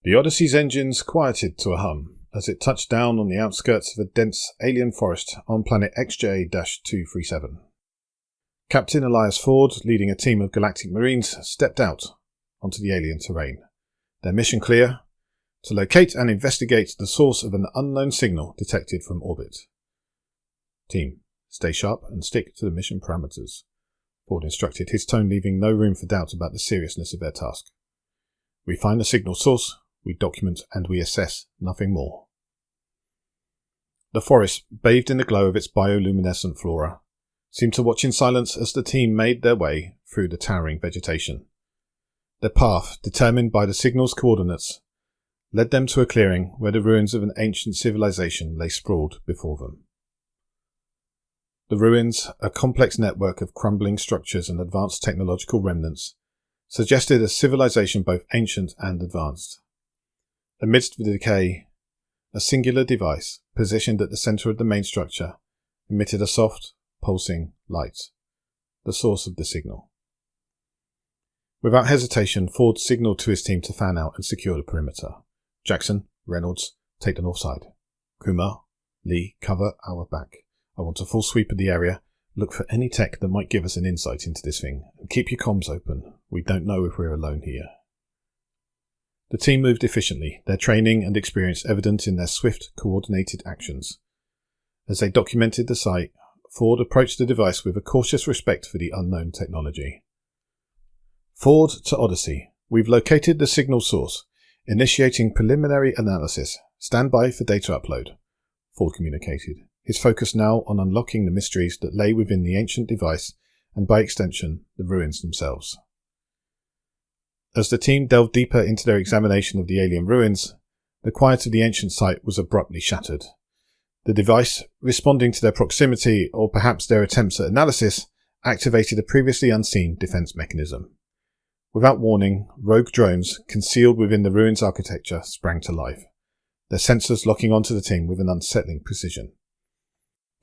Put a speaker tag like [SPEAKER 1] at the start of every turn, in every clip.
[SPEAKER 1] The Odyssey's engines quieted to a hum as it touched down on the outskirts of a dense alien forest on planet XJ-237. Captain Elias Ford, leading a team of Galactic Marines, stepped out onto the alien terrain. Their mission clear: to locate and investigate the source of an unknown signal detected from orbit. Team, stay sharp and stick to the mission parameters, Ford instructed, his tone leaving no room for doubt about the seriousness of their task. We find the signal source, we document, and we assess, nothing more. The forest, bathed in the glow of its bioluminescent flora, seemed to watch in silence as the team made their way through the towering vegetation. Their path, determined by the signal's coordinates, led them to a clearing where the ruins of an ancient civilization lay sprawled before them. The ruins, a complex network of crumbling structures and advanced technological remnants, suggested a civilization both ancient and advanced. Amidst the decay, a singular device, positioned at the centre of the main structure, emitted a soft, pulsing light, the source of the signal. Without hesitation, Ford signalled to his team to fan out and secure the perimeter. Jackson, Reynolds, take the north side. Kumar, Lee, cover our back. I want a full sweep of the area. Look for any tech that might give us an insight into this thing, and keep your comms open. We don't know if we're alone here. The team moved efficiently, their training and experience evident in their swift, coordinated actions. As they documented the site, Ford approached the device with a cautious respect for the unknown technology. Ford to Odyssey. We've located the signal source. Initiating preliminary analysis. Stand by for data upload, Ford communicated, his focus now on unlocking the mysteries that lay within the ancient device and, by extension, the ruins themselves. As the team delved deeper into their examination of the alien ruins, the quiet of the ancient site was abruptly shattered. The device, responding to their proximity or perhaps their attempts at analysis, activated a previously unseen defense mechanism. Without warning, rogue drones, concealed within the ruins' architecture, sprang to life, their sensors locking onto the team with an unsettling precision.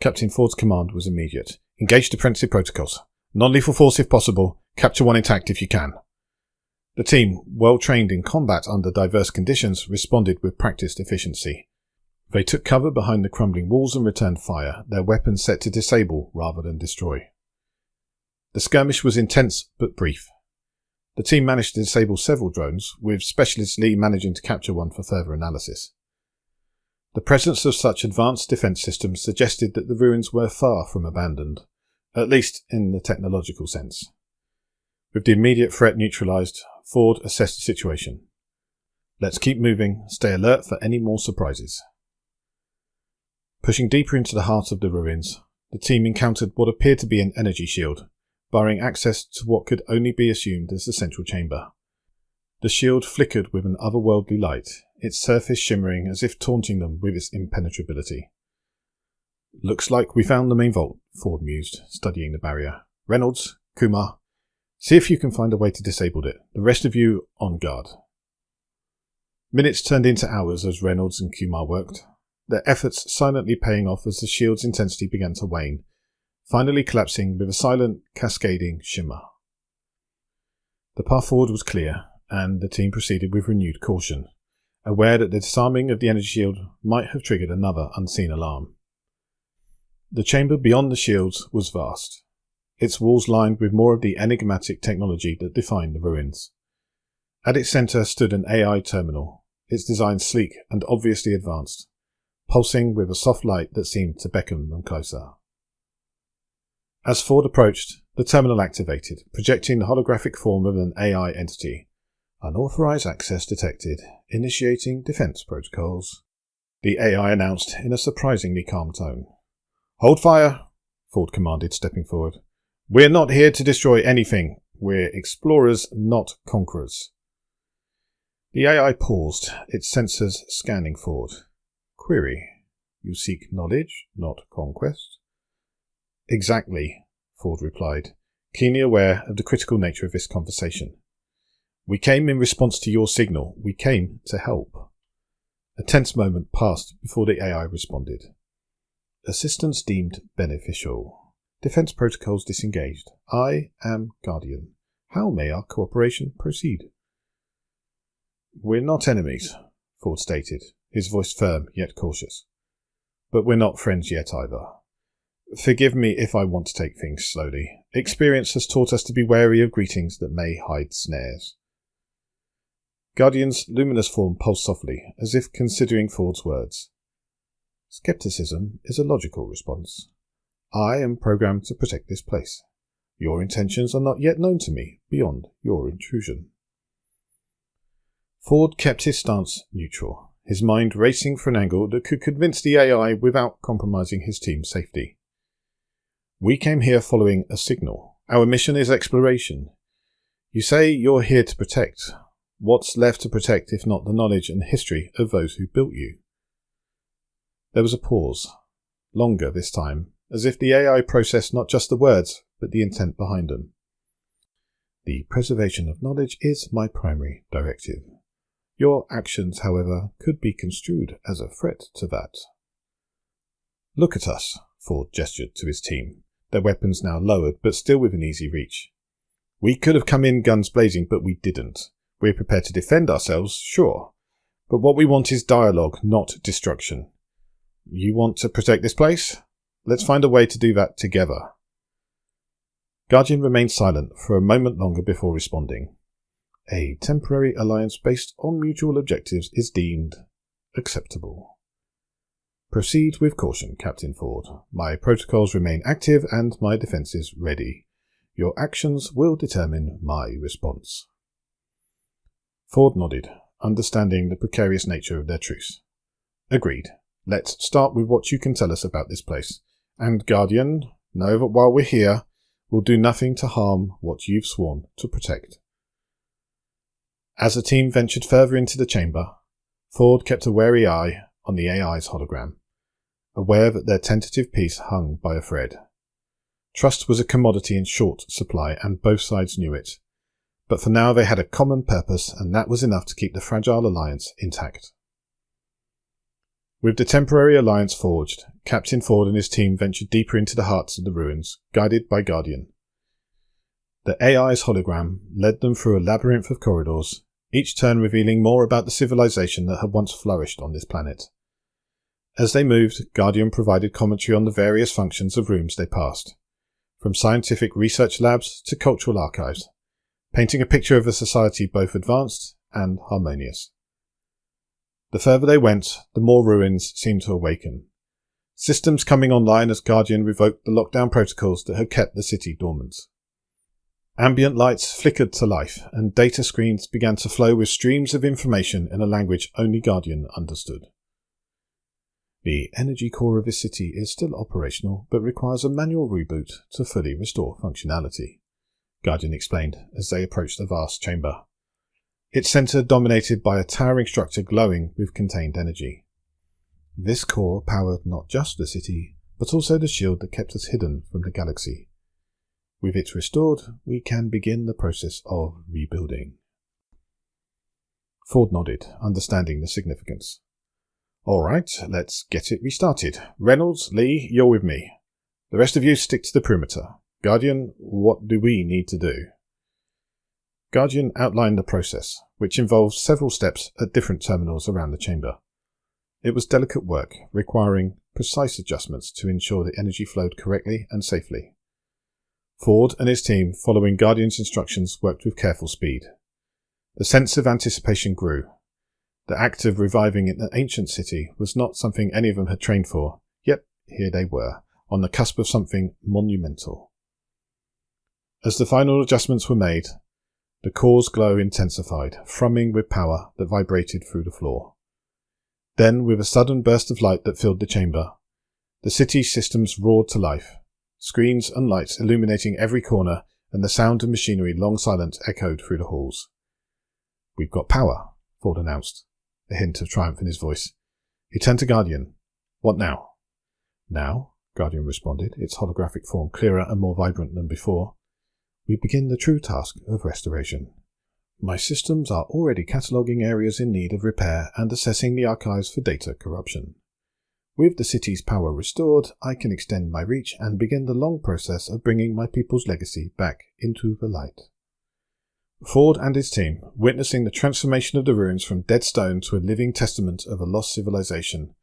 [SPEAKER 1] Captain Ford's command was immediate. Engage defensive protocols. Non-lethal force if possible. Capture one intact if you can. The team, well trained in combat under diverse conditions, responded with practiced efficiency. They took cover behind the crumbling walls and returned fire, their weapons set to disable rather than destroy. The skirmish was intense but brief. The team managed to disable several drones, with Specialist Lee managing to capture one for further analysis. The presence of such advanced defence systems suggested that the ruins were far from abandoned, at least in the technological sense. With the immediate threat neutralised, Ford assessed the situation. Let's keep moving, stay alert for any more surprises. Pushing deeper into the heart of the ruins, the team encountered what appeared to be an energy shield, barring access to what could only be assumed as the central chamber. The shield flickered with an otherworldly light, its surface shimmering as if taunting them with its impenetrability. Looks like we found the main vault, Ford mused, studying the barrier. Reynolds, Kumar, see if you can find a way to disable it. The rest of you, on guard. Minutes turned into hours as Reynolds and Kumar worked, their efforts silently paying off as the shield's intensity began to wane, finally collapsing with a silent, cascading shimmer. The path forward was clear, and the team proceeded with renewed caution, aware that the disarming of the energy shield might have triggered another unseen alarm. The chamber beyond the shields was vast, its walls lined with more of the enigmatic technology that defined the ruins. At its centre stood an AI terminal, its design sleek and obviously advanced, pulsing with a soft light that seemed to beckon them closer. As Ford approached, the terminal activated, projecting the holographic form of an AI entity. Unauthorized access detected. Initiating defense protocols, the AI announced in a surprisingly calm tone. Hold fire, Ford commanded, stepping forward. We're not here to destroy anything. We're explorers, not conquerors. The AI paused, its sensors scanning Ford. Query. You seek knowledge, not conquest? Exactly, Ford replied, keenly aware of the critical nature of this conversation. We came in response to your signal. We came to help. A tense moment passed before the AI responded. Assistance deemed beneficial. Defense protocols disengaged. I am Guardian. How may our cooperation proceed? We're not enemies, Ford stated, his voice firm yet cautious. But we're not friends yet either. Forgive me if I want to take things slowly. Experience has taught us to be wary of greetings that may hide snares. Guardian's luminous form pulsed softly, as if considering Ford's words. Skepticism is a logical response. I am programmed to protect this place. Your intentions are not yet known to me beyond your intrusion. Ford kept his stance neutral, his mind racing for an angle that could convince the AI without compromising his team's safety. We came here following a signal. Our mission is exploration. You say you're here to protect. What's left to protect if not the knowledge and history of those who built you? There was a pause, longer this time, as if the AI processed not just the words, but the intent behind them. The preservation of knowledge is my primary directive. Your actions, however, could be construed as a threat to that. Look at us, Ford gestured to his team, their weapons now lowered but still within easy reach. We could have come in guns blazing, but we didn't. We're prepared to defend ourselves, sure, but what we want is dialogue, not destruction. You want to protect this place? Let's find a way to do that together. Guardian remained silent for a moment longer before responding. A temporary alliance based on mutual objectives is deemed acceptable. Proceed with caution, Captain Ford. My protocols remain active and my defences ready. Your actions will determine my response. Ford nodded, understanding the precarious nature of their truce. Agreed. Let's start with what you can tell us about this place. And, Guardian, know that while we're here, we'll do nothing to harm what you've sworn to protect. As the team ventured further into the chamber, Ford kept a wary eye on the AI's hologram, aware that their tentative peace hung by a thread. Trust was a commodity in short supply, and both sides knew it. But for now they had a common purpose, and that was enough to keep the fragile alliance intact. With the temporary alliance forged, Captain Ford and his team ventured deeper into the hearts of the ruins, guided by Guardian. The AI's hologram led them through a labyrinth of corridors, each turn revealing more about the civilization that had once flourished on this planet. As they moved, Guardian provided commentary on the various functions of rooms they passed, from scientific research labs to cultural archives, painting a picture of a society both advanced and harmonious. The further they went, the more ruins seemed to awaken, systems coming online as Guardian revoked the lockdown protocols that had kept the city dormant. Ambient lights flickered to life, and data screens began to flow with streams of information in a language only Guardian understood. The energy core of this city is still operational, but requires a manual reboot to fully restore functionality, Guardian explained as they approached the vast chamber. Its centre dominated by a towering structure glowing with contained energy. This core powered not just the city, but also the shield that kept us hidden from the galaxy. With it restored, we can begin the process of rebuilding. Ford nodded, understanding the significance. All right, let's get it restarted. Reynolds, Lee, you're with me. The rest of you stick to the perimeter. Guardian, what do we need to do? Guardian outlined the process, which involved several steps at different terminals around the chamber. It was delicate work, requiring precise adjustments to ensure the energy flowed correctly and safely. Ford and his team, following Guardian's instructions, worked with careful speed. The sense of anticipation grew. The act of reviving an ancient city was not something any of them had trained for, yet here they were, on the cusp of something monumental. As the final adjustments were made, the core's glow intensified, thrumming with power that vibrated through the floor. Then, with a sudden burst of light that filled the chamber, the city's systems roared to life, screens and lights illuminating every corner, and the sound of machinery long silent echoed through the halls. We've got power, Ford announced, a hint of triumph in his voice. He turned to Guardian. What now? Now, Guardian responded, its holographic form clearer and more vibrant than before. We begin the true task of restoration. My systems are already cataloguing areas in need of repair and assessing the archives for data corruption. With the city's power restored, I can extend my reach and begin the long process of bringing my people's legacy back into the light. Ford and his team, witnessing the transformation of the ruins from dead stone to a living testament of a lost civilization,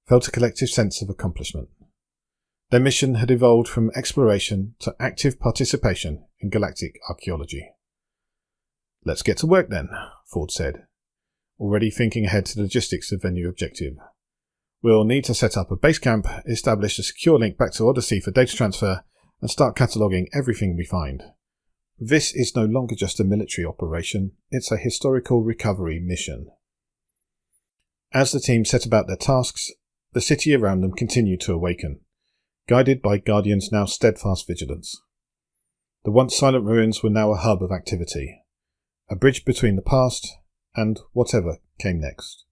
[SPEAKER 1] felt a collective sense of accomplishment. Their mission had evolved from exploration to active participation in galactic archaeology. "Let's get to work then," Ford said, already thinking ahead to the logistics of their new objective. "We'll need to set up a base camp, establish a secure link back to Odyssey for data transfer, and start cataloguing everything we find. This is no longer just a military operation, it's a historical recovery mission." As the team set about their tasks, the city around them continued to awaken, guided by Guardian's now steadfast vigilance. The once silent ruins were now a hub of activity, a bridge between the past and whatever came next.